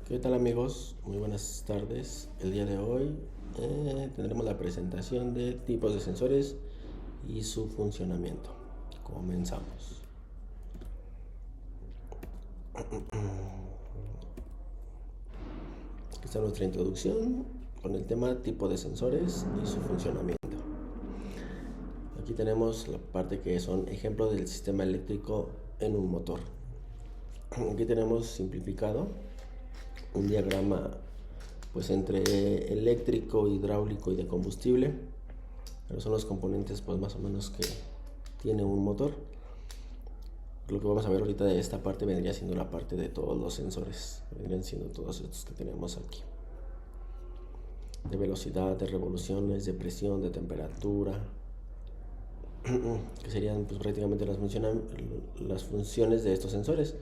¿Qué tal amigos? Muy buenas tardes. El día de hoy tendremos la presentación de tipos de sensores y su funcionamiento. Comenzamos. Aquí está nuestra introducción con el tema tipo de sensores y su funcionamiento. Aquí tenemos la parte que son ejemplos del sistema eléctrico en un motor. Aquí tenemos simplificado un diagrama pues entre eléctrico, hidráulico y de combustible, pero son los componentes pues más o menos que tiene un motor. Lo que vamos a ver ahorita de esta parte vendría siendo la parte de todos los sensores, vendrían siendo todos estos que tenemos aquí, de velocidad, de revoluciones, de presión, de temperatura, que serían pues prácticamente las funciones de estos sensores.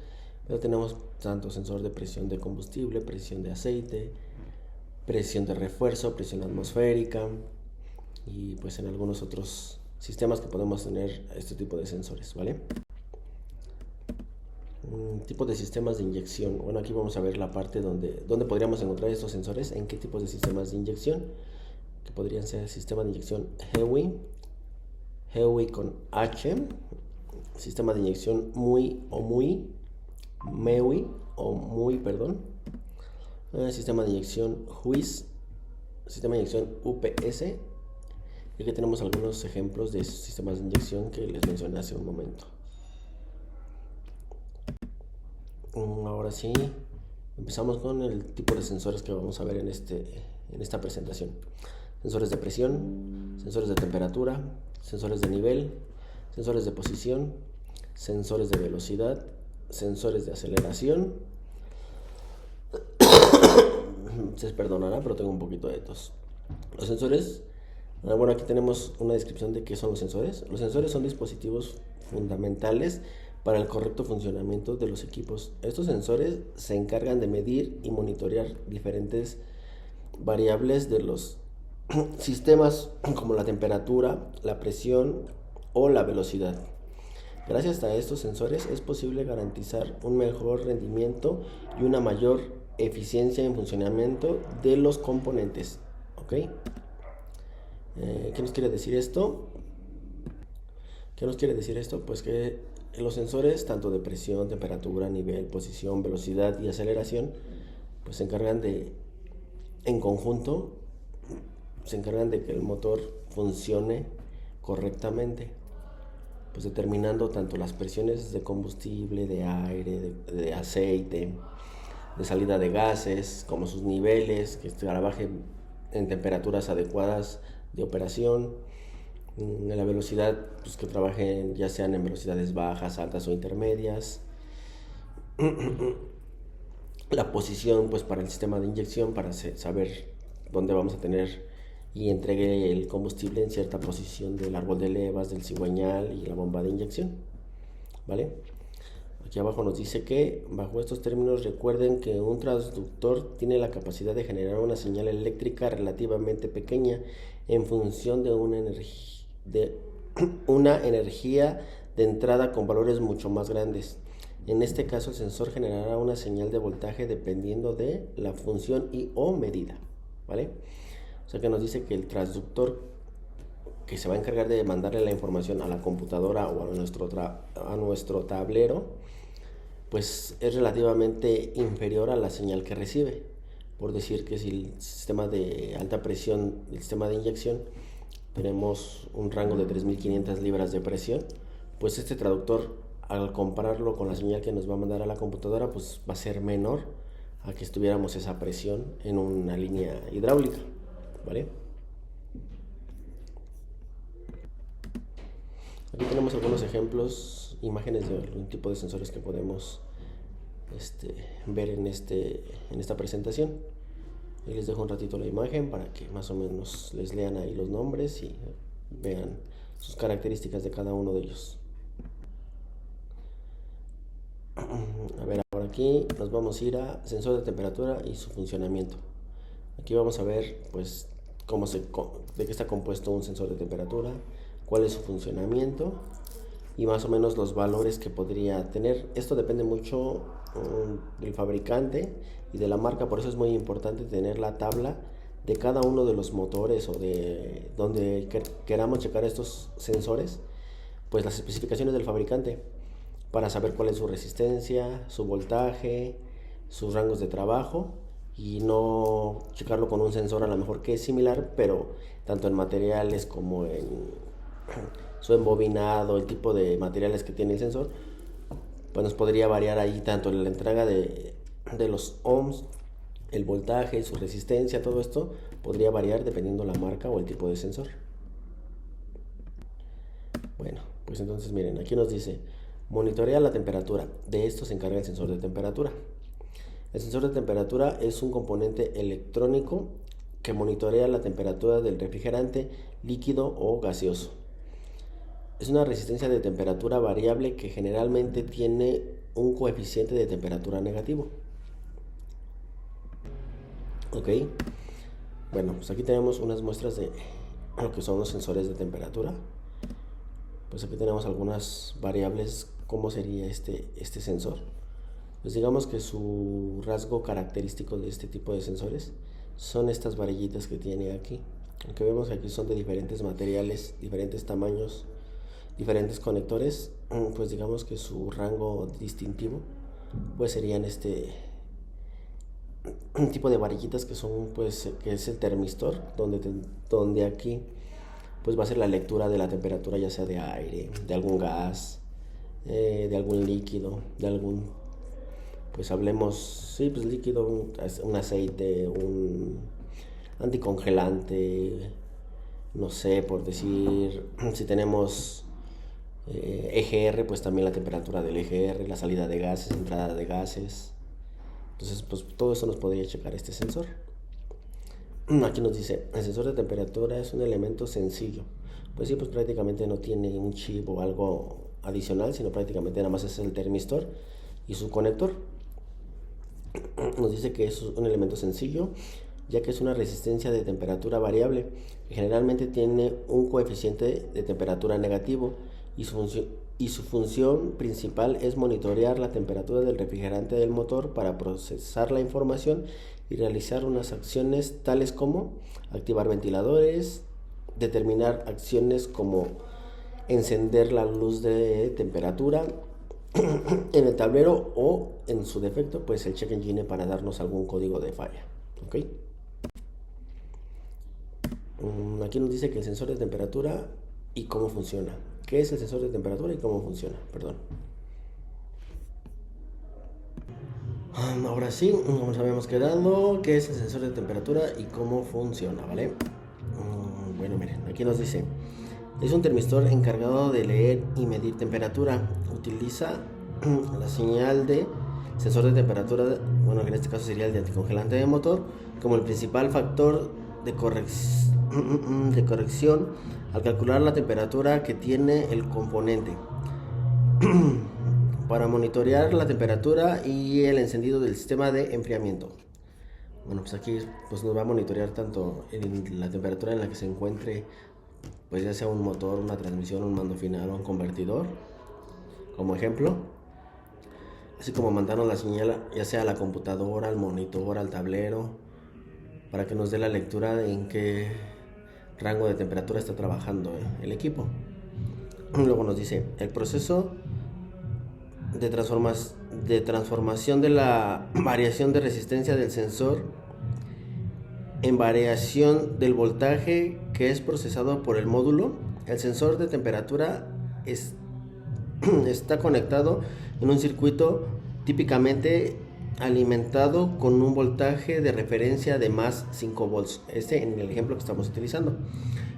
Pero tenemos tanto sensor de presión de combustible, presión de aceite, presión de refuerzo, presión atmosférica y pues en algunos otros sistemas que podemos tener este tipo de sensores, ¿vale? Tipo de sistemas de inyección. Bueno, aquí vamos a ver la parte donde podríamos encontrar estos sensores, en qué tipos de sistemas de inyección, que podrían ser sistemas de inyección HEWI con H, sistema de inyección MEWI o MUI, perdón, sistema de inyección HUIS, sistema de inyección UPS. Y aquí tenemos algunos ejemplos de esos sistemas de inyección que les mencioné hace un momento. Ahora sí, empezamos con el tipo de sensores que vamos a ver en esta presentación. Sensores de presión, sensores de temperatura, sensores de nivel, sensores de posición, sensores de velocidad, sensores de aceleración. Se perdonará, pero tengo un poquito de tos. Los sensores, bueno, aquí tenemos una descripción de qué son los sensores. Los sensores son dispositivos fundamentales para el correcto funcionamiento de los equipos. Estos sensores se encargan de medir y monitorear diferentes variables de los sistemas como la temperatura, la presión o la velocidad. Gracias a estos sensores es posible garantizar un mejor rendimiento y una mayor eficiencia en funcionamiento de los componentes. ¿Ok? ¿Qué nos quiere decir esto? Pues que los sensores, tanto de presión, temperatura, nivel, posición, velocidad y aceleración, pues se encargan en conjunto, se encargan de que el motor funcione correctamente, pues determinando tanto las presiones de combustible, de aire, de aceite, de salida de gases, como sus niveles, que trabajen en temperaturas adecuadas de operación, en la velocidad, pues que trabajen ya sean en velocidades bajas, altas o intermedias. La posición, pues para el sistema de inyección, para saber dónde vamos a tener y entregue el combustible en cierta posición del árbol de levas, del cigüeñal y la bomba de inyección, ¿vale? Aquí abajo nos dice que bajo estos términos recuerden que un transductor tiene la capacidad de generar una señal eléctrica relativamente pequeña en función de una energía de entrada con valores mucho más grandes. En este caso el sensor generará una señal de voltaje dependiendo de la función y o medida, ¿vale? O sea que nos dice que el transductor que se va a encargar de mandarle la información a la computadora o a nuestro tablero, pues es relativamente inferior a la señal que recibe. Por decir que si el sistema de alta presión, el sistema de inyección, tenemos un rango de 3.500 libras de presión, pues este traductor, al compararlo con la señal que nos va a mandar a la computadora, pues va a ser menor a que estuviéramos esa presión en una línea hidráulica, ¿vale? Aquí tenemos algunos ejemplos, imágenes de algún tipo de sensores que podemos ver en esta presentación. Y les dejo un ratito la imagen para que más o menos les lean ahí los nombres y vean sus características de cada uno de ellos. A ver, ahora aquí nos vamos a ir a sensor de temperatura y su funcionamiento. Aquí vamos a ver pues de qué está compuesto un sensor de temperatura, cuál es su funcionamiento y más o menos los valores que podría tener. Esto depende mucho del fabricante y de la marca. Por eso es muy importante tener la tabla de cada uno de los motores o de donde queramos checar estos sensores, pues las especificaciones del fabricante, para saber cuál es su resistencia, su voltaje, sus rangos de trabajo, y no checarlo con un sensor a lo mejor que es similar, pero tanto en materiales como en su embobinado, el tipo de materiales que tiene el sensor, pues nos podría variar ahí tanto en la entrega de los ohms, el voltaje, su resistencia, todo esto podría variar dependiendo la marca o el tipo de sensor. Bueno, pues entonces miren, aquí nos dice, monitorea la temperatura. De esto se encarga el sensor de temperatura. El sensor de temperatura es un componente electrónico que monitorea la temperatura del refrigerante, líquido o gaseoso. Es una resistencia de temperatura variable que generalmente tiene un coeficiente de temperatura negativo. Ok, bueno, pues aquí tenemos unas muestras de lo que son los sensores de temperatura. Pues aquí tenemos algunas variables. ¿Cómo sería este sensor? Pues digamos que su rasgo característico de este tipo de sensores son estas varillitas que tiene aquí. Aunque vemos que aquí son de diferentes materiales, diferentes tamaños, diferentes conectores, pues digamos que su rango distintivo pues serían un tipo de varillitas que son, pues, que es el termistor, donde aquí pues va a ser la lectura de la temperatura, ya sea de aire, de algún gas, de algún líquido, de algún, pues hablemos, sí, pues líquido, un aceite, un anticongelante, no sé, por decir, si tenemos EGR, pues también la temperatura del EGR, la salida de gases, entrada de gases. Entonces, pues todo eso nos podría checar este sensor. Aquí nos dice, el sensor de temperatura es un elemento sencillo. Pues sí, pues prácticamente no tiene un chip o algo adicional, sino prácticamente nada más es el termistor y su conector. Nos dice que es un elemento sencillo, ya que es una resistencia de temperatura variable. Generalmente tiene un coeficiente de temperatura negativo y su función principal es monitorear la temperatura del refrigerante del motor para procesar la información y realizar unas acciones tales como activar ventiladores, determinar acciones como encender la luz de temperatura en el tablero, o en su defecto pues el check engine para darnos algún código de falla. ¿Okay? Aquí nos dice que el sensor de temperatura y cómo funciona. ¿Qué es el sensor de temperatura y cómo funciona? Perdón. Ahora sí, nos habíamos quedado. ¿Qué es el sensor de temperatura y cómo funciona? ¿Vale? Bueno, miren, aquí nos dice, es un termistor encargado de leer y medir temperatura. Utiliza la señal de sensor de temperatura, bueno, en este caso sería el de anticongelante de motor, como el principal factor de corrección al calcular la temperatura que tiene el componente. Para monitorear la temperatura y el encendido del sistema de enfriamiento. Bueno, pues aquí pues nos va a monitorear tanto la temperatura en la que se encuentre, pues ya sea un motor, una transmisión, un mando final o un convertidor, como ejemplo, así como mandarnos la señal ya sea a la computadora, al monitor, al tablero, para que nos dé la lectura de en qué rango de temperatura está trabajando el equipo. Luego nos dice el proceso de transformación de la variación de resistencia del sensor en variación del voltaje que es procesado por el módulo. El sensor de temperatura está conectado en un circuito típicamente alimentado con un voltaje de referencia de más 5 volts. En el ejemplo que estamos utilizando.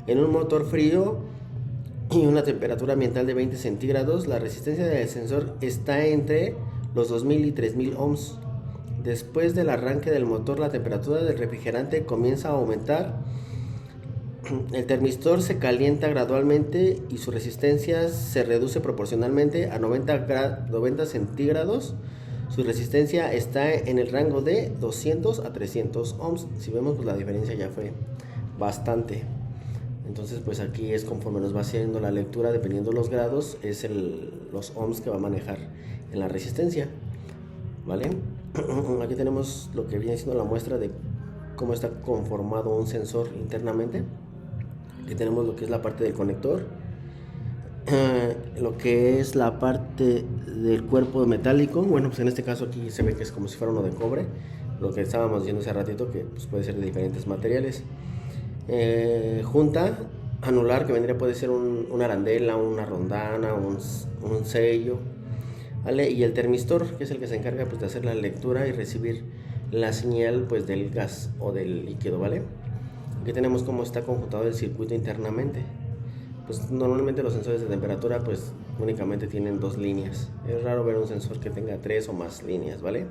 En un motor frío y una temperatura ambiental de 20 centígrados, la resistencia del sensor está entre los 2000 y 3000 ohms. Después del arranque del motor, la temperatura del refrigerante comienza a aumentar. El termistor se calienta gradualmente y su resistencia se reduce proporcionalmente a 90 centígrados. Su resistencia está en el rango de 200 a 300 ohms. Si vemos, pues la diferencia ya fue bastante. Entonces pues aquí es conforme nos va haciendo la lectura, dependiendo los grados, es los ohms que va a manejar en la resistencia. ¿vale? Aquí tenemos lo que viene siendo la muestra de cómo está conformado un sensor internamente. Aquí tenemos lo que es la parte del conector, lo que es la parte del cuerpo metálico. Bueno, pues en este caso aquí se ve que es como si fuera uno de cobre, lo que estábamos viendo hace ratito, que pues puede ser de diferentes materiales. Junta anular, que vendría, puede ser una arandela, una rondana, un sello, ¿vale? Y el termistor, que es el que se encarga pues de hacer la lectura y recibir la señal pues del gas o del líquido, ¿vale? Aquí tenemos cómo está conjuntado el circuito internamente. Pues normalmente los sensores de temperatura pues únicamente tienen 2 líneas. Es raro ver un sensor que tenga 3 o más líneas, ¿vale?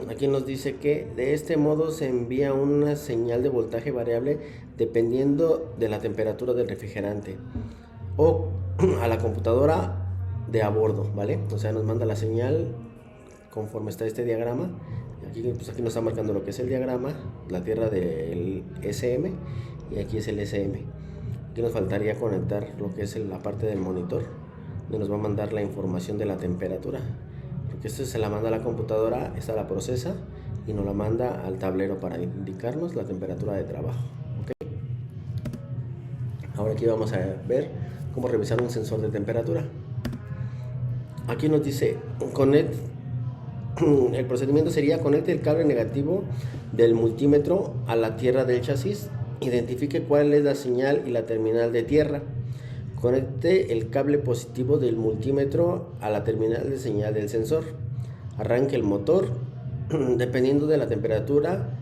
Aquí nos dice que de este modo se envía una señal de voltaje variable dependiendo de la temperatura del refrigerante o a la computadora de a bordo, ¿vale? O sea, nos manda la señal conforme está este diagrama. Aquí nos está marcando lo que es el diagrama, la tierra del SM, y aquí es el SM. Aquí nos faltaría conectar lo que es la parte del monitor, donde nos va a mandar la información de la temperatura, porque esto se la manda a la computadora, esta la procesa y nos la manda al tablero para indicarnos la temperatura de trabajo, ¿okay? Ahora aquí vamos a ver cómo revisar un sensor de temperatura. Aquí nos dice el procedimiento sería: conecte el cable negativo del multímetro a la tierra del chasis, identifique cuál es la señal y la terminal de tierra. Conecte el cable positivo del multímetro a la terminal de señal del sensor. Arranque el motor. Dependiendo de la temperatura,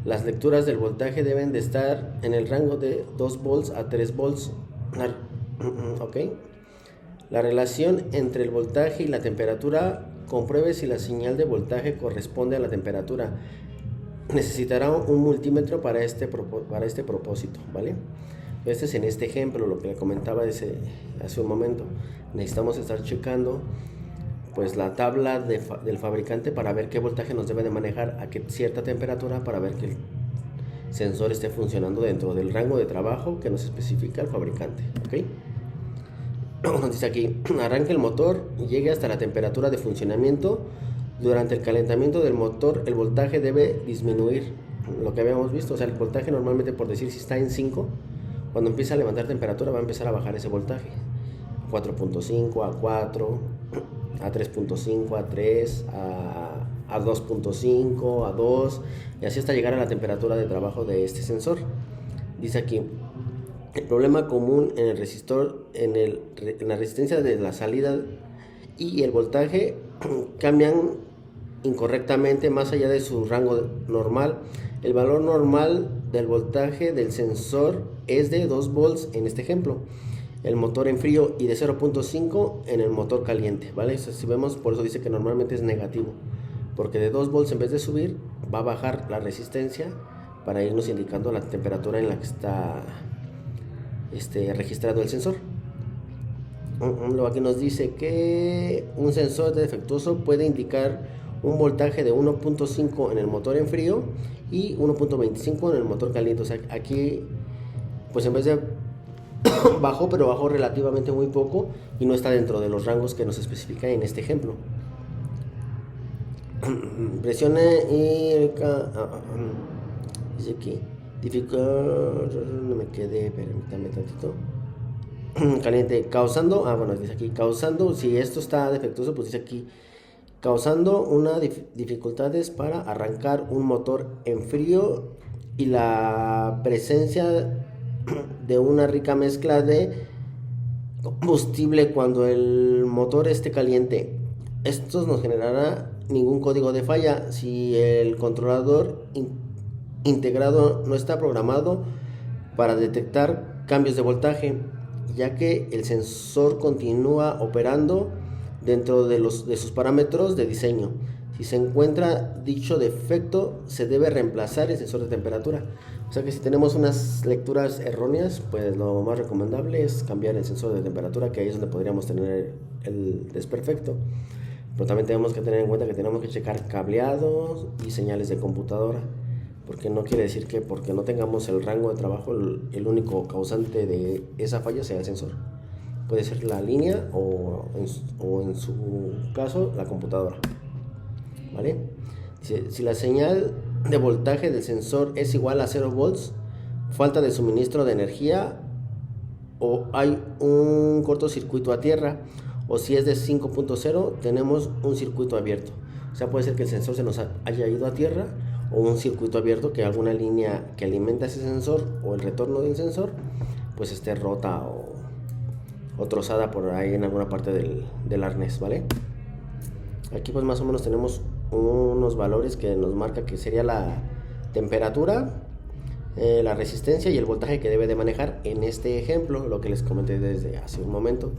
las lecturas del voltaje deben de estar en el rango de 2 volts a 3 volts. ¿Ok? La relación entre el voltaje y la temperatura: compruebe si la señal de voltaje corresponde a la temperatura. Necesitará un multímetro para este propósito, ¿vale? Este es en este ejemplo, lo que le comentaba hace un momento. Necesitamos estar checando pues la tabla del fabricante para ver qué voltaje nos debe de manejar a qué cierta temperatura, para ver que el sensor esté funcionando dentro del rango de trabajo que nos especifica el fabricante, ¿ok? Nos dice aquí: arranque el motor y llegue hasta la temperatura de funcionamiento. Durante el calentamiento del motor el voltaje debe disminuir, lo que habíamos visto. O sea, el voltaje normalmente, por decir, si está en 5, cuando empieza a levantar temperatura va a empezar a bajar ese voltaje: 4.5, a 4, a 3.5, a 3, a 2.5, a 2, y así hasta llegar a la temperatura de trabajo de este sensor. Dice aquí: el problema común en el resistor, en la resistencia de la salida y el voltaje cambian incorrectamente más allá de su rango normal. El valor normal del voltaje del sensor es de 2 volts en este ejemplo, el motor en frío, y de 0.5 en el motor caliente, ¿vale? O sea, si vemos, por eso dice que normalmente es negativo, porque de 2 volts en vez de subir va a bajar la resistencia para irnos indicando la temperatura en la que está registrado el sensor. Luego aquí nos dice que un sensor defectuoso puede indicar un voltaje de 1.5 en el motor en frío y 1.25 en el motor caliente. O sea, aquí pues en vez de bajó, pero bajó relativamente muy poco y no está dentro de los rangos que nos especifica en este ejemplo. Presione y dice aquí no me quedé, permítame tantito. Caliente, causando, dice aquí, causando, si esto está defectuoso, pues dice aquí, causando una dificultades para arrancar un motor en frío y la presencia de una rica mezcla de combustible cuando el motor esté caliente. Esto no generará ningún código de falla si el controlador integrado no está programado para detectar cambios de voltaje, ya que el sensor continúa operando dentro de sus parámetros de diseño. Si se encuentra dicho defecto, se debe reemplazar el sensor de temperatura. O sea que si tenemos unas lecturas erróneas, pues lo más recomendable es cambiar el sensor de temperatura, que ahí es donde podríamos tener el desperfecto. Pero también tenemos que tener en cuenta que tenemos que checar cableados y señales de computadora, porque no quiere decir que porque no tengamos el rango de trabajo, el único causante de esa falla sea el sensor. Puede ser la línea o en su caso la computadora, ¿vale? Si la señal de voltaje del sensor es igual a 0 volts, falta de suministro de energía o hay un cortocircuito a tierra, o si es de 5.0 tenemos un circuito abierto. O sea, puede ser que el sensor se nos haya ido a tierra o un circuito abierto, que alguna línea que alimenta ese sensor o el retorno del sensor pues esté rota o trozada por ahí en alguna parte del arnés, ¿vale? Aquí pues más o menos tenemos unos valores que nos marca que sería la temperatura, la resistencia y el voltaje que debe de manejar. En este ejemplo, lo que les comenté desde hace un momento,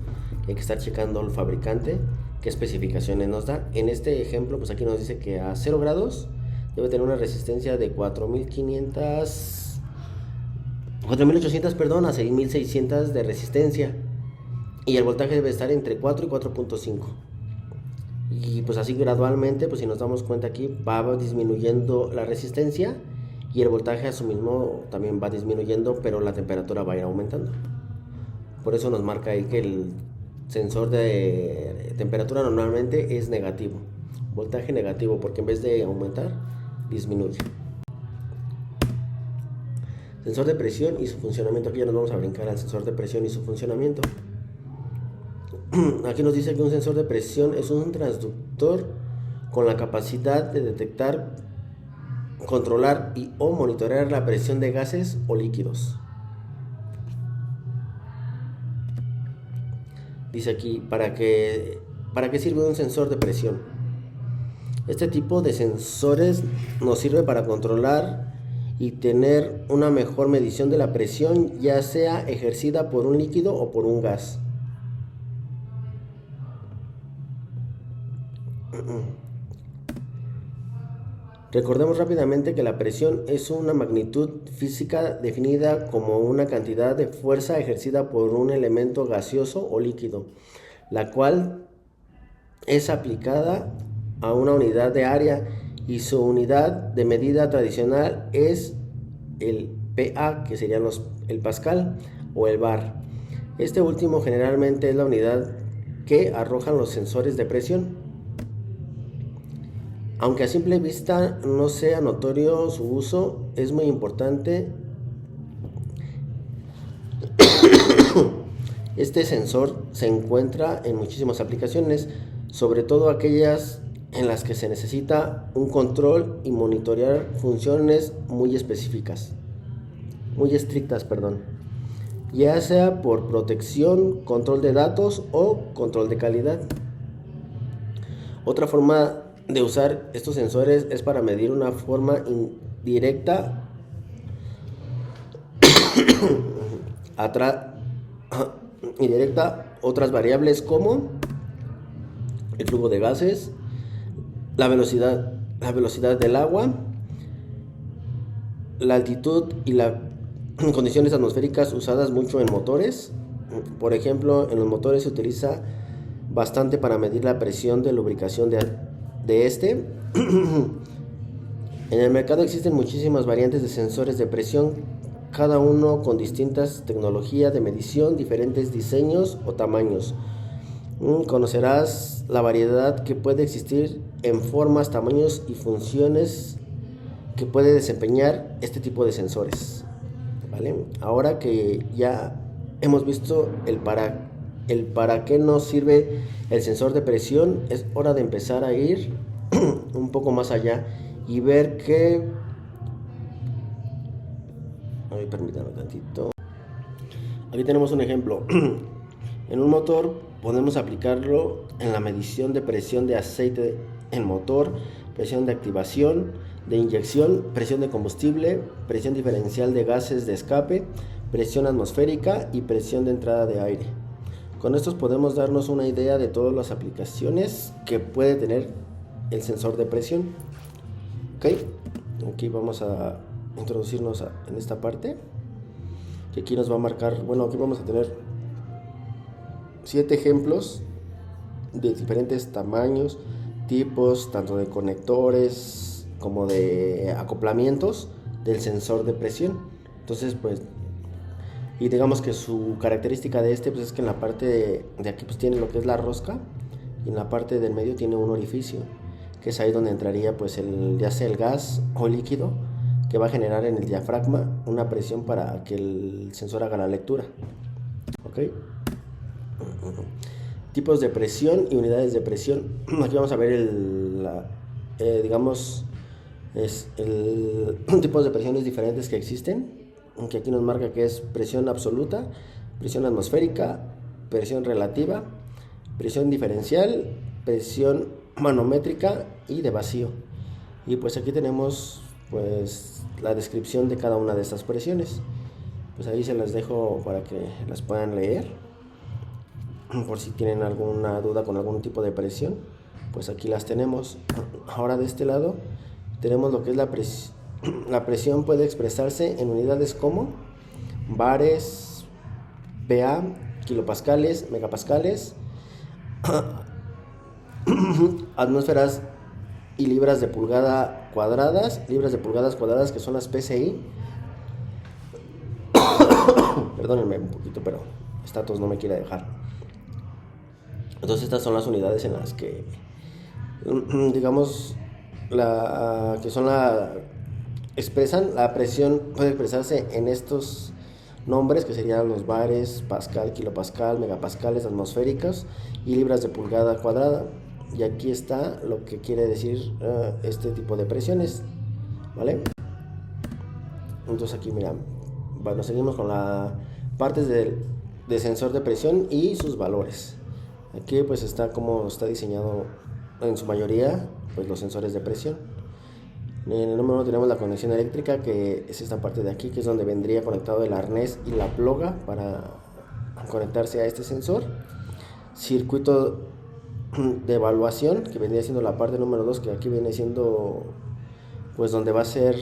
hay que estar checando el fabricante qué especificaciones nos da. En este ejemplo, pues aquí nos dice que a 0 grados debe tener una resistencia de 4800, perdón, a 6600 de resistencia, y el voltaje debe estar entre 4 y 4.5. Y pues así gradualmente, pues si nos damos cuenta aquí, va disminuyendo la resistencia y el voltaje a su mismo también va disminuyendo, pero la temperatura va a ir aumentando. Por eso nos marca ahí que el sensor de temperatura normalmente es negativo, voltaje negativo, porque en vez de aumentar, disminuye. Sensor de presión y su funcionamiento. Aquí ya nos vamos a brincar al sensor de presión y su funcionamiento. Aquí nos dice que un sensor de presión es un transductor con la capacidad de detectar, controlar y o monitorear la presión de gases o líquidos. Dice aquí, ¿para qué sirve un sensor de presión? Este tipo de sensores nos sirve para controlar y tener una mejor medición de la presión, ya sea ejercida por un líquido o por un gas. Recordemos rápidamente que la presión es una magnitud física definida como una cantidad de fuerza ejercida por un elemento gaseoso o líquido, la cual es aplicada a una unidad de área, y su unidad de medida tradicional es el PA, que serían el pascal o el bar. Este último generalmente es la unidad que arrojan los sensores de presión. Aunque a simple vista no sea notorio su uso, es muy importante. Este sensor se encuentra en muchísimas aplicaciones, sobre todo aquellas en las que se necesita un control y monitorear funciones muy estrictas, ya sea por protección, control de datos o control de calidad. Otra forma de usar estos sensores es para medir una forma indirecta otras variables como el flujo de gases, la velocidad del agua, la altitud y las condiciones atmosféricas usadas mucho en motores. Por ejemplo, en los motores se utiliza bastante para medir la presión de lubricación de este. En el mercado existen muchísimas variantes de sensores de presión, cada uno con distintas tecnologías de medición, diferentes diseños o tamaños. Conocerás la variedad que puede existir en formas, tamaños y funciones que puede desempeñar este tipo de sensores, ¿vale? Ahora que ya hemos visto el para qué nos sirve el sensor de presión, es hora de empezar a ir un poco más allá y ver que... permítanme tantito. Aquí tenemos un ejemplo. En un motor podemos aplicarlo en la medición de presión de aceite en motor, presión de activación, de inyección, presión de combustible, presión diferencial de gases de escape, presión atmosférica y presión de entrada de aire. Con estos podemos darnos una idea de todas las aplicaciones que puede tener el sensor de presión. Ok, aquí vamos a introducirnos en esta parte, que aquí nos va a marcar, bueno, aquí vamos a tener 7 ejemplos de diferentes tamaños, tipos, tanto de conectores como de acoplamientos del sensor de presión. Entonces, pues Y digamos que su característica de este pues es que en la parte de aquí pues tiene lo que es la rosca y en la parte del medio tiene un orificio, que es ahí donde entraría pues ya sea el gas o líquido que va a generar en el diafragma una presión para que el sensor haga la lectura. ¿Ok? Tipos de presión y unidades de presión. Aquí vamos a ver digamos, tipos de presiones diferentes que existen, que aquí nos marca que es presión absoluta, presión atmosférica, presión relativa, presión diferencial, presión manométrica y de vacío. Y pues aquí tenemos pues la descripción de cada una de estas presiones. Pues ahí se las dejo para que las puedan leer, por si tienen alguna duda con algún tipo de presión. Pues aquí las tenemos. Ahora de este lado tenemos lo que es la presión. La presión puede expresarse en unidades como bares, PA, kilopascales, megapascales, atmósferas y libras de pulgadas cuadradas que son las PSI. Perdónenme un poquito, pero esta tos no me quiere dejar. Entonces estas son las unidades en las que, digamos, expresan la presión. Puede expresarse en estos nombres que serían los bares, pascal, kilopascal, megapascales atmosféricos y libras de pulgada cuadrada. Y aquí está lo que quiere decir este tipo de presiones, ¿vale? Entonces aquí mira, bueno, seguimos con la parte de sensor de presión y sus valores. Aquí pues está como está diseñado en su mayoría pues los sensores de presión. En el número 1 tenemos la conexión eléctrica, que es esta parte de aquí, que es donde vendría conectado el arnés y la ploga para conectarse a este sensor. Circuito de evaluación, que vendría siendo la parte número 2, que aquí viene siendo pues donde va a ser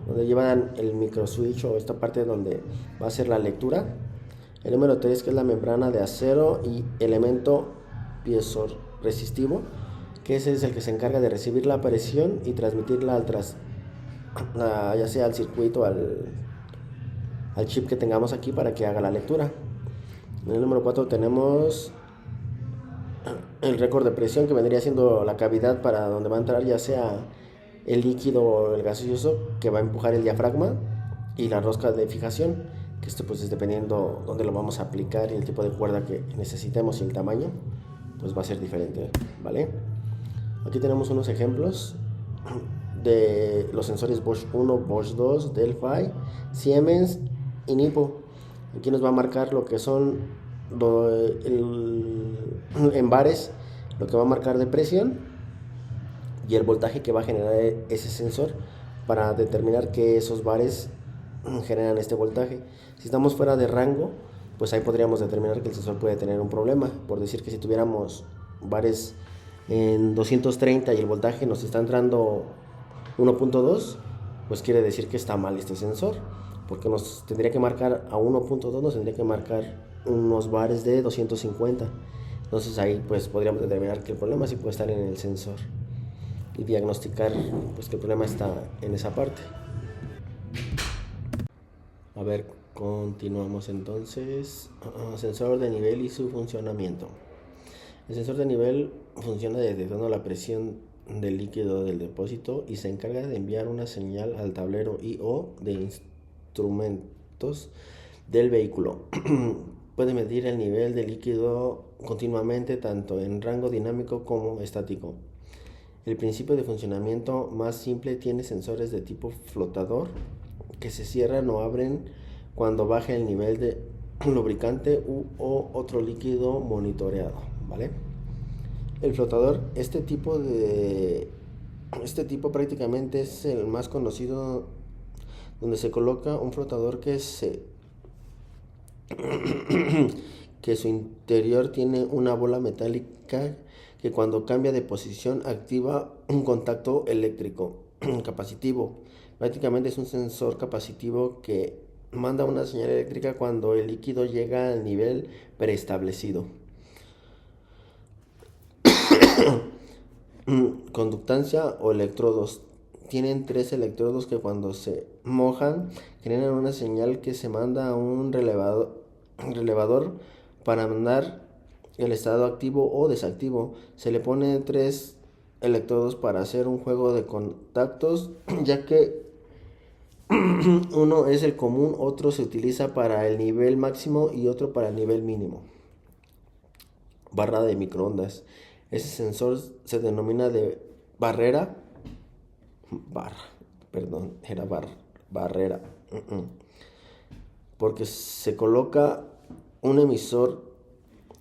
donde llevan el micro switch, o esta parte donde va a ser la lectura. El número 3, que es la membrana de acero y elemento piezo-resistivo, que ese es el que se encarga de recibir la presión y transmitirla ya sea al circuito, al chip que tengamos aquí para que haga la lectura. En el número 4 tenemos el récord de presión, que vendría siendo la cavidad para donde va a entrar ya sea el líquido o el gaseoso que va a empujar el diafragma, y la rosca de fijación, que esto pues es dependiendo dónde lo vamos a aplicar y el tipo de cuerda que necesitemos y el tamaño pues va a ser diferente, ¿vale? Aquí tenemos unos ejemplos de los sensores Bosch 1, Bosch 2, Delphi, Siemens y Nippo. Aquí nos va a marcar lo que son en bares, lo que va a marcar de presión y el voltaje que va a generar ese sensor para determinar que esos bares generan este voltaje. Si estamos fuera de rango, pues ahí podríamos determinar que el sensor puede tener un problema. Por decir que si tuviéramos bares en 230 y el voltaje nos está entrando 1.2, pues quiere decir que está mal este sensor, porque nos tendría que marcar a 1.2, nos tendría que marcar unos bares de 250. Entonces ahí pues podríamos determinar que el problema sí puede estar en el sensor y diagnosticar pues que el problema está en esa parte. A ver, continuamos entonces. Sensor de nivel y su funcionamiento. El sensor de nivel funciona detectando la presión del líquido del depósito y se encarga de enviar una señal al tablero I/O de instrumentos del vehículo. Puede medir el nivel de líquido continuamente, tanto en rango dinámico como estático. El principio de funcionamiento más simple tiene sensores de tipo flotador que se cierran o abren cuando baje el nivel de lubricante o otro líquido monitoreado, ¿vale? El flotador, este tipo prácticamente es el más conocido, donde se coloca un flotador que su interior tiene una bola metálica que cuando cambia de posición activa un contacto eléctrico capacitivo. Prácticamente es un sensor capacitivo que manda una señal eléctrica cuando el líquido llega al nivel preestablecido. Conductancia o electrodos. tienen 3 electrodos que cuando se mojan generan una señal que se manda a un relevador para mandar el estado activo o desactivo. Se le pone 3 electrodos para hacer un juego de contactos, ya que uno es el común, otro se utiliza para el nivel máximo y otro para el nivel mínimo. Barra de microondas. Ese sensor se denomina de barrera. Barrera. Porque se coloca un emisor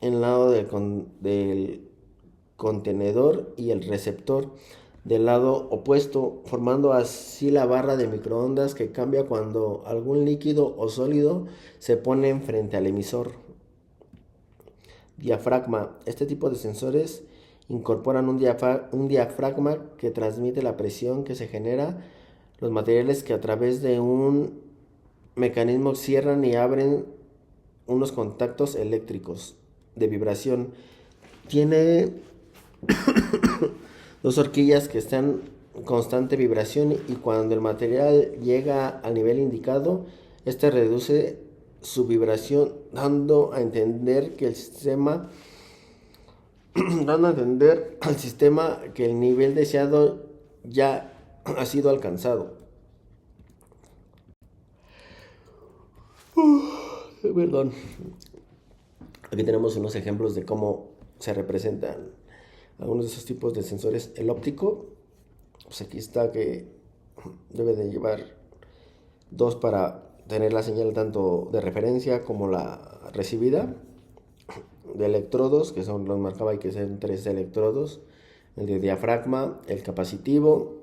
en el lado del contenedor y el receptor del lado opuesto, formando así la barra de microondas que cambia cuando algún líquido o sólido se pone frente al emisor. Diafragma. Este tipo de sensores incorporan un diafragma que transmite la presión que se genera. Los materiales que a través de un mecanismo cierran y abren unos contactos eléctricos de vibración. Tiene 2 horquillas que están en constante vibración y cuando el material llega al nivel indicado, este reduce su vibración, dando a entender al sistema que el nivel deseado ya ha sido alcanzado. Perdón. Aquí tenemos unos ejemplos de cómo se representan algunos de esos tipos de sensores. El óptico, pues aquí está que debe de llevar 2 para tener la señal tanto de referencia como la recibida. De electrodos, que son los marcaba y que son 3 electrodos. El de diafragma, el capacitivo,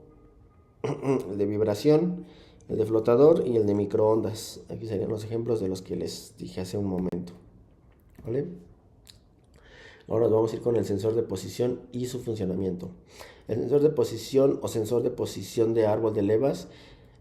el de vibración, el de flotador y el de microondas. Aquí serían los ejemplos de los que les dije hace un momento. ¿Vale? Ahora nos vamos a ir con el sensor de posición y su funcionamiento. El sensor de posición o sensor de posición de árbol de levas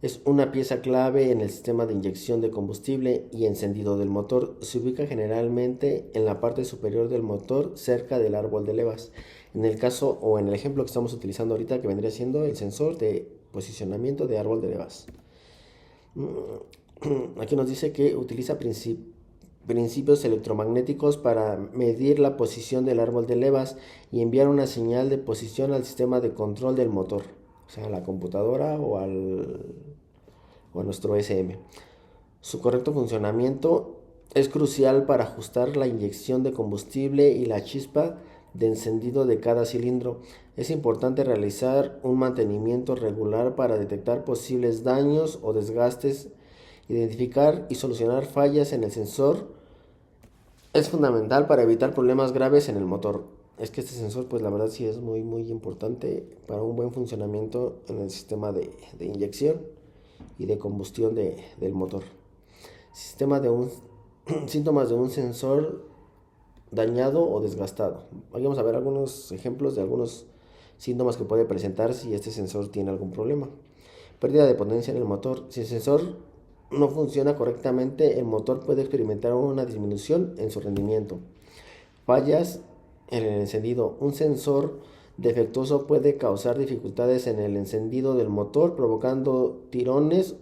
es una pieza clave en el sistema de inyección de combustible y encendido del motor. Se ubica generalmente en la parte superior del motor, cerca del árbol de levas. En el caso o en el ejemplo que estamos utilizando ahorita, que vendría siendo el sensor de posicionamiento de árbol de levas. Aquí nos dice que utiliza principios electromagnéticos para medir la posición del árbol de levas y enviar una señal de posición al sistema de control del motor, o sea, a la computadora o a nuestro SM. Su correcto funcionamiento es crucial para ajustar la inyección de combustible y la chispa de encendido de cada cilindro. Es importante realizar un mantenimiento regular para detectar posibles daños o desgastes, identificar y solucionar fallas en el sensor. Es fundamental para evitar problemas graves en el motor. Es que este sensor, pues la verdad sí es muy muy importante para un buen funcionamiento en el sistema de inyección y de combustión del motor. Síntomas de un sensor dañado o desgastado. Vamos a ver algunos ejemplos de algunos síntomas que puede presentar si este sensor tiene algún problema. Pérdida de potencia en el motor. Si el sensor no funciona correctamente, el motor puede experimentar una disminución en su rendimiento. Fallas en el encendido. Un sensor defectuoso puede causar dificultades en el encendido del motor, provocando tirones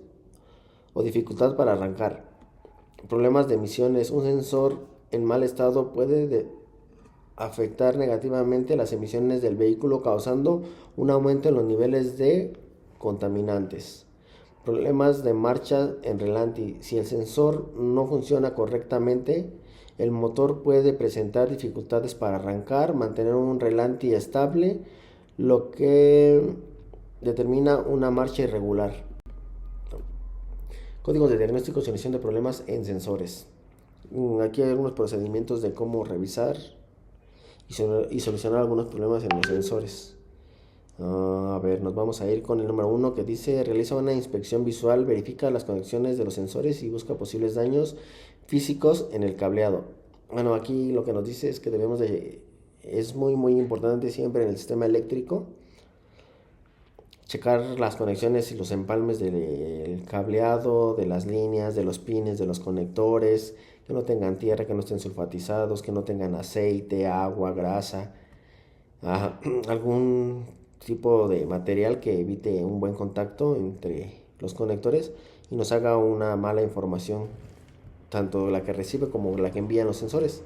o dificultad para arrancar. Problemas de emisiones. Un sensor en mal estado puede afectar negativamente las emisiones del vehículo, causando un aumento en los niveles de contaminantes. Problemas de marcha en relenti. Si el sensor no funciona correctamente, el motor puede presentar dificultades para arrancar, mantener un relenti estable, lo que determina una marcha irregular. Códigos de diagnóstico y solución de problemas en sensores. Aquí hay algunos procedimientos de cómo revisar y solucionar algunos problemas en los sensores. A ver, nos vamos a ir con el número 1 que dice: realiza una inspección visual, verifica las conexiones de los sensores y busca posibles daños físicos en el cableado. Bueno, aquí lo que nos dice es que es muy muy importante siempre en el sistema eléctrico checar las conexiones y los empalmes del cableado, de las líneas, de los pines, de los conectores, que no tengan tierra, que no estén sulfatizados, que no tengan aceite, agua, grasa, algún tipo de material que evite un buen contacto entre los conectores y nos haga una mala información, tanto la que recibe como la que envían los sensores.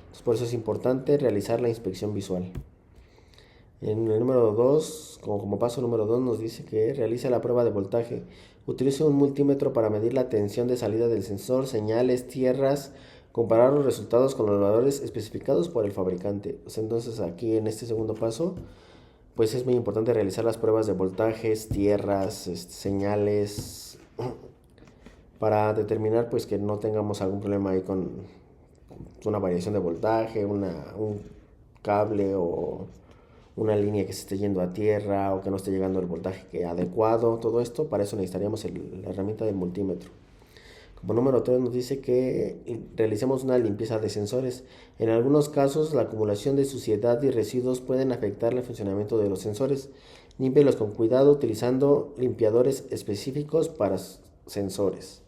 Entonces, por eso es importante realizar la inspección visual. En el número 2, como paso número 2, nos dice que realice la prueba de voltaje. Utilice un multímetro para medir la tensión de salida del sensor, señales, tierras, comparar los resultados con los valores especificados por el fabricante. Entonces aquí en este segundo paso, pues es muy importante realizar las pruebas de voltajes, tierras, señales, para determinar pues que no tengamos algún problema ahí con una variación de voltaje, un cable o una línea que se esté yendo a tierra o que no esté llegando el voltaje adecuado. Todo esto, para eso necesitaríamos la herramienta del multímetro. Como número 3 nos dice que realicemos una limpieza de sensores. En algunos casos la acumulación de suciedad y residuos pueden afectar el funcionamiento de los sensores. Límpielos con cuidado utilizando limpiadores específicos para sensores.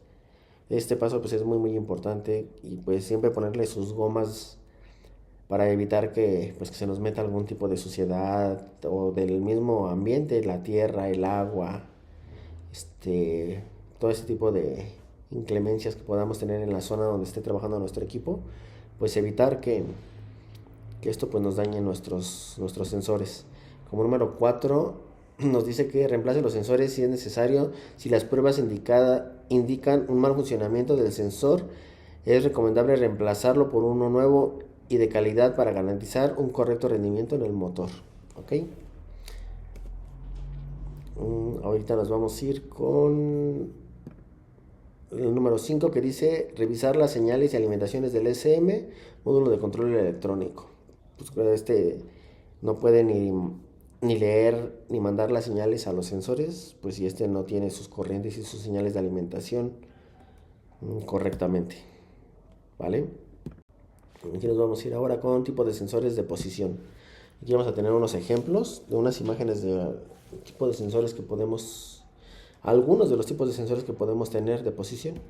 Este paso pues es muy importante, y pues siempre ponerle sus gomas para evitar que se nos meta algún tipo de suciedad o del mismo ambiente, la tierra, el agua, todo ese tipo de inclemencias que podamos tener en la zona donde esté trabajando nuestro equipo, pues evitar que esto pues nos dañe nuestros sensores. Como número 4 nos dice que reemplace los sensores si es necesario. Si las pruebas indican un mal funcionamiento del sensor, es recomendable reemplazarlo por uno nuevo y de calidad para garantizar un correcto rendimiento en el motor. ¿Ok? Ahorita nos vamos a ir con el número 5, que dice revisar las señales y alimentaciones del SM, módulo de control electrónico. Pues no puede ni leer ni mandar las señales a los sensores, pues si no tiene sus corrientes y sus señales de alimentación correctamente. ¿Vale? Aquí nos vamos a ir ahora con tipo de sensores de posición. Aquí vamos a tener unos ejemplos de unas imágenes de tipo de sensores que podemos, algunos de los tipos de sensores que podemos tener de posición.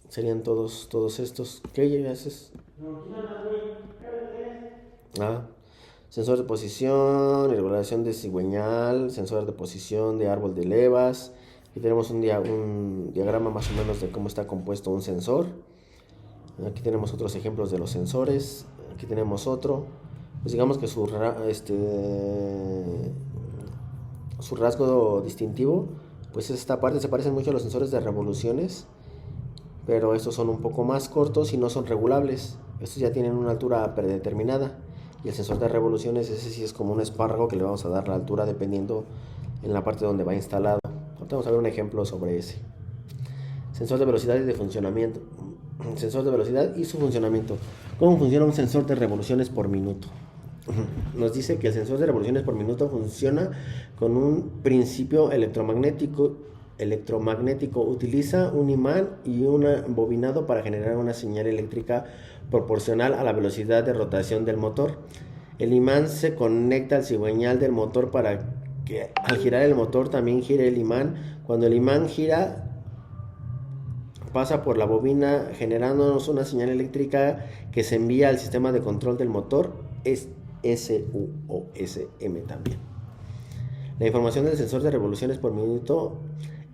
Serían todos estos. ¿Qué haces? Sensor de posición, regulación de cigüeñal, sensor de posición de árbol de levas. Aquí tenemos un diagrama más o menos de cómo está compuesto un sensor. Aquí tenemos otros ejemplos de los sensores. Aquí tenemos otro. Pues digamos que su rasgo distintivo, pues esta parte se parecen mucho a los sensores de revoluciones, pero estos son un poco más cortos y no son regulables. Estos ya tienen una altura predeterminada, y el sensor de revoluciones, ese sí es como un espárrago que le vamos a dar la altura dependiendo en la parte donde va instalado. Ahora vamos a ver un ejemplo sobre ese. Sensor de velocidad y de funcionamiento. Sensor de velocidad y su funcionamiento. ¿Cómo funciona un sensor de revoluciones por minuto? Nos dice que el sensor de revoluciones por minuto funciona con un principio electromagnético. Utiliza un imán y un bobinado para generar una señal eléctrica proporcional a la velocidad de rotación del motor. El imán se conecta al cigüeñal del motor para que al girar el motor también gire el imán. Cuando el imán gira, pasa por la bobina generándonos una señal eléctrica que se envía al sistema de control del motor, es SU o SM también. La información del sensor de revoluciones por minuto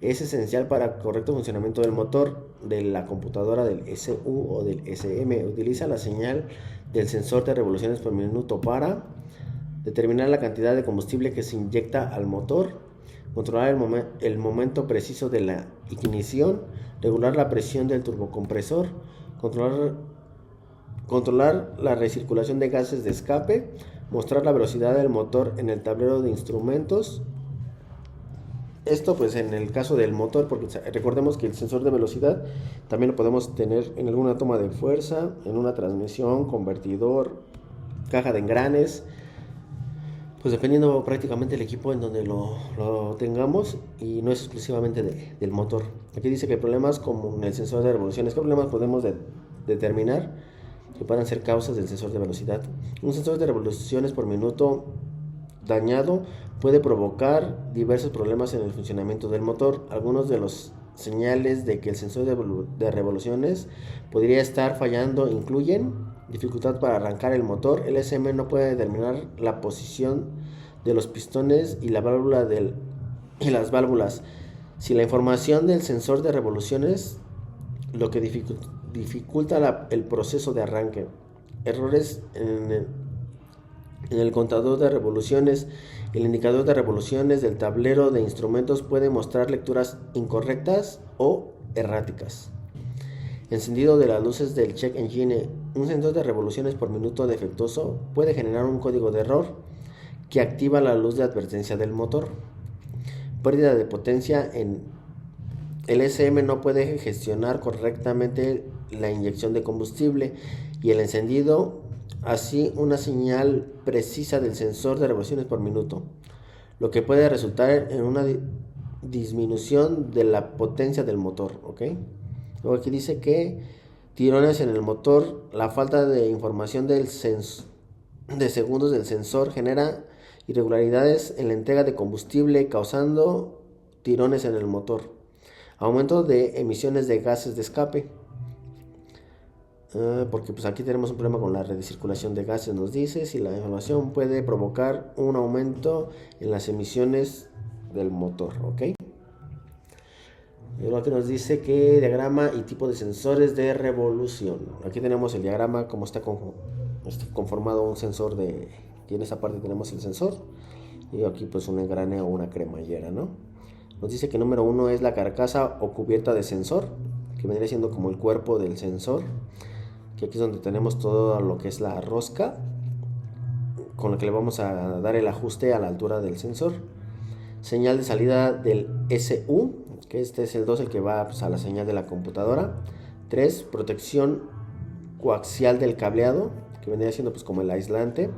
es esencial para el correcto funcionamiento del motor de la computadora del SU o del SM. Utiliza la señal del sensor de revoluciones por minuto para determinar la cantidad de combustible que se inyecta al motor, controlar el momento preciso de la ignición, regular la presión del turbocompresor, controlar la recirculación de gases de escape, mostrar la velocidad del motor en el tablero de instrumentos. Esto pues en el caso del motor, porque recordemos que el sensor de velocidad también lo podemos tener en alguna toma de fuerza, en una transmisión, convertidor, caja de engranes, pues dependiendo prácticamente del equipo en donde lo tengamos, y no es exclusivamente del motor. Aquí dice que problemas como el sensor de revoluciones, ¿qué problemas podemos determinar que puedan ser causas del sensor de velocidad? Un sensor de revoluciones por minuto dañado puede provocar diversos problemas en el funcionamiento del motor. Algunos de los señales de que el sensor de revoluciones podría estar fallando incluyen dificultad para arrancar el motor. El SM no puede determinar la posición de los pistones y las válvulas. Si la información del sensor de revoluciones, lo que dificulta el proceso de arranque. Errores en el contador de revoluciones. El indicador de revoluciones del tablero de instrumentos puede mostrar lecturas incorrectas o erráticas. Encendido de las luces del check engine. Un sensor de revoluciones por minuto defectuoso puede generar un código de error que activa la luz de advertencia del motor. Pérdida de potencia. El SM no puede gestionar correctamente la inyección de combustible y el encendido, así una señal precisa del sensor de revoluciones por minuto, lo que puede resultar en una disminución de la potencia del motor, ¿ok? Luego aquí dice que tirones en el motor. La falta de información de segundos del sensor genera irregularidades en la entrega de combustible, causando tirones en el motor. Aumento de emisiones de gases de escape. Porque pues aquí tenemos un problema con la recirculación de gases, nos dice. Si la información puede provocar un aumento en las emisiones del motor, ¿ok? Luego aquí nos dice que diagrama y tipo de sensores de revolución. Aquí tenemos el diagrama, como está conformado un sensor y en esa parte tenemos el sensor. Y aquí pues un engrane o una cremallera, ¿no? Nos dice que número 1 es la carcasa o cubierta de sensor, que vendría siendo como el cuerpo del sensor. Que aquí es donde tenemos todo lo que es la rosca, con lo que le vamos a dar el ajuste a la altura del sensor. Señal de salida del SU, que este es el 2, el que va pues, a la señal de la computadora. 3, protección coaxial del cableado, que vendría siendo pues como el aislante.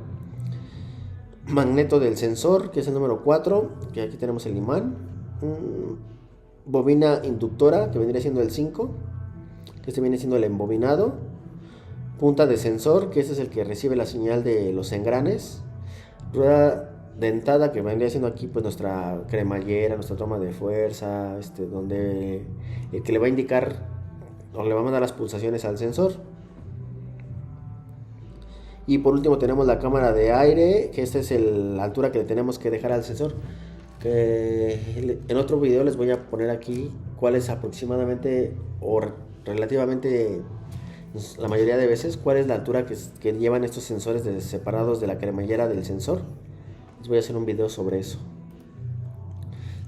Magneto del sensor, que es el número 4, que aquí tenemos el imán. Bobina inductora, que vendría siendo el 5, que este viene siendo el embobinado. Punta de sensor, que este es el que recibe la señal de los engranes. Rueda dentada, que vendría siendo aquí pues nuestra cremallera, nuestra toma de fuerza, donde el que le va a indicar o le va a mandar las pulsaciones al sensor. Y por último tenemos la cámara de aire, que esta es la altura que le tenemos que dejar al sensor. Que en otro video les voy a poner aquí cuál es aproximadamente o relativamente, la mayoría de veces, cuál es la altura que llevan estos sensores separados de la cremallera del sensor. Les voy a hacer un video sobre eso.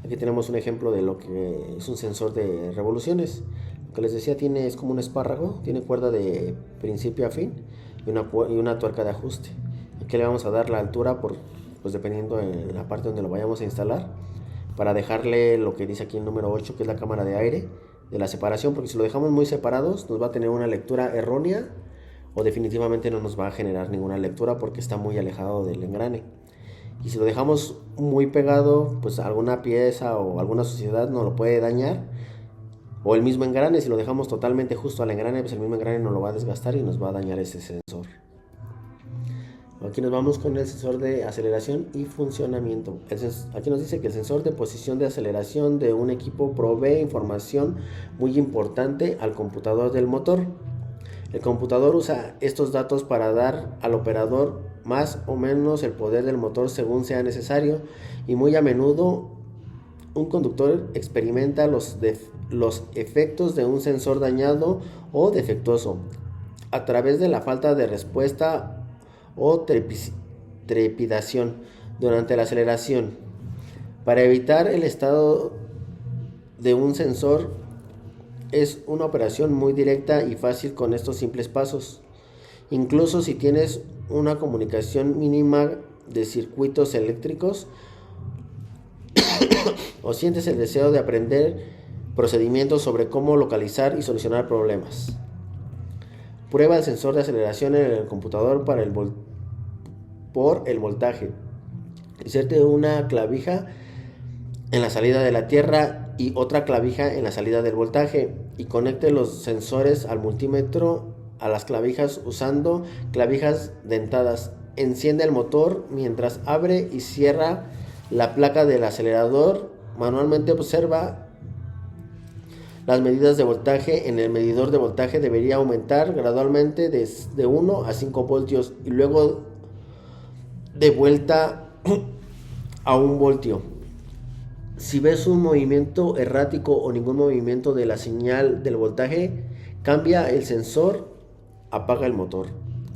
Aquí tenemos un ejemplo de lo que es un sensor de revoluciones. Lo que les decía, es como un espárrago, tiene cuerda de principio a fin y una tuerca de ajuste. Aquí le vamos a dar la altura pues dependiendo en la parte donde lo vayamos a instalar, para dejarle lo que dice aquí el número 8, que es la cámara de aire de la separación, porque si lo dejamos muy separados nos va a tener una lectura errónea o definitivamente no nos va a generar ninguna lectura porque está muy alejado del engrane. Y si lo dejamos muy pegado, pues alguna pieza o alguna suciedad nos lo puede dañar, o el mismo engrane. Si lo dejamos totalmente justo al engrane, pues el mismo engrane nos lo va a desgastar y nos va a dañar ese sensor. Aquí nos vamos con el sensor de aceleración y funcionamiento. Aquí nos dice que el sensor de posición de aceleración de un equipo provee información muy importante al computador del motor. El computador usa estos datos para dar al operador más o menos el poder del motor según sea necesario, y muy a menudo un conductor experimenta los efectos de un sensor dañado o defectuoso a través de la falta de respuesta o trepidación durante la aceleración. Para evitar el estado de un sensor es una operación muy directa y fácil con estos simples pasos. Incluso si tienes una comunicación mínima de circuitos eléctricos o sientes el deseo de aprender procedimientos sobre cómo localizar y solucionar problemas. Prueba el sensor de aceleración en el computador por el voltaje. Inserte una clavija en la salida de la tierra y otra clavija en la salida del voltaje y conecte los sensores al multímetro a las clavijas usando clavijas dentadas. Enciende el motor mientras abre y cierra la placa del acelerador. Manualmente observa las medidas de voltaje. En el medidor de voltaje debería aumentar gradualmente de 1 a 5 voltios y luego de vuelta a 1 voltio. Si ves un movimiento errático o ningún movimiento de la señal del voltaje, cambia el sensor, apaga el motor.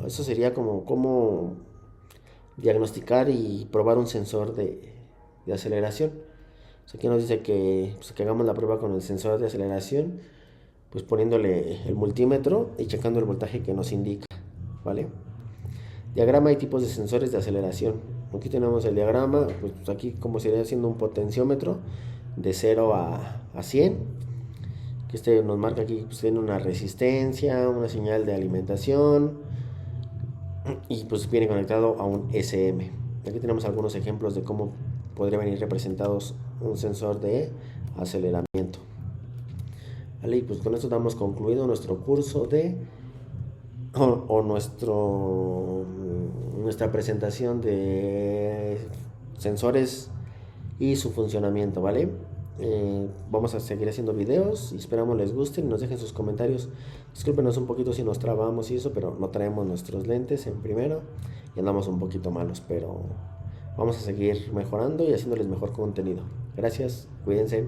Eso sería como diagnosticar y probar un sensor de aceleración. O sea, aquí nos dice que, pues, que hagamos la prueba con el sensor de aceleración, pues poniéndole el multímetro y checando el voltaje que nos indica, ¿vale? Diagrama y tipos de sensores de aceleración. Aquí tenemos el diagrama, pues aquí como sería haciendo un potenciómetro de 0 a 100. Que este nos marca aquí, pues tiene una resistencia, una señal de alimentación y pues viene conectado a un SM. Aquí tenemos algunos ejemplos de cómo podría venir representados un sensor de aceleramiento. Vale, y pues con esto damos concluido nuestro curso nuestra presentación de sensores y su funcionamiento, ¿vale? Vamos a seguir haciendo videos y esperamos les gusten y nos dejen sus comentarios. Discúlpenos un poquito si nos trabamos y eso, pero no traemos nuestros lentes en primero y andamos un poquito malos, pero vamos a seguir mejorando y haciéndoles mejor contenido. Gracias, cuídense.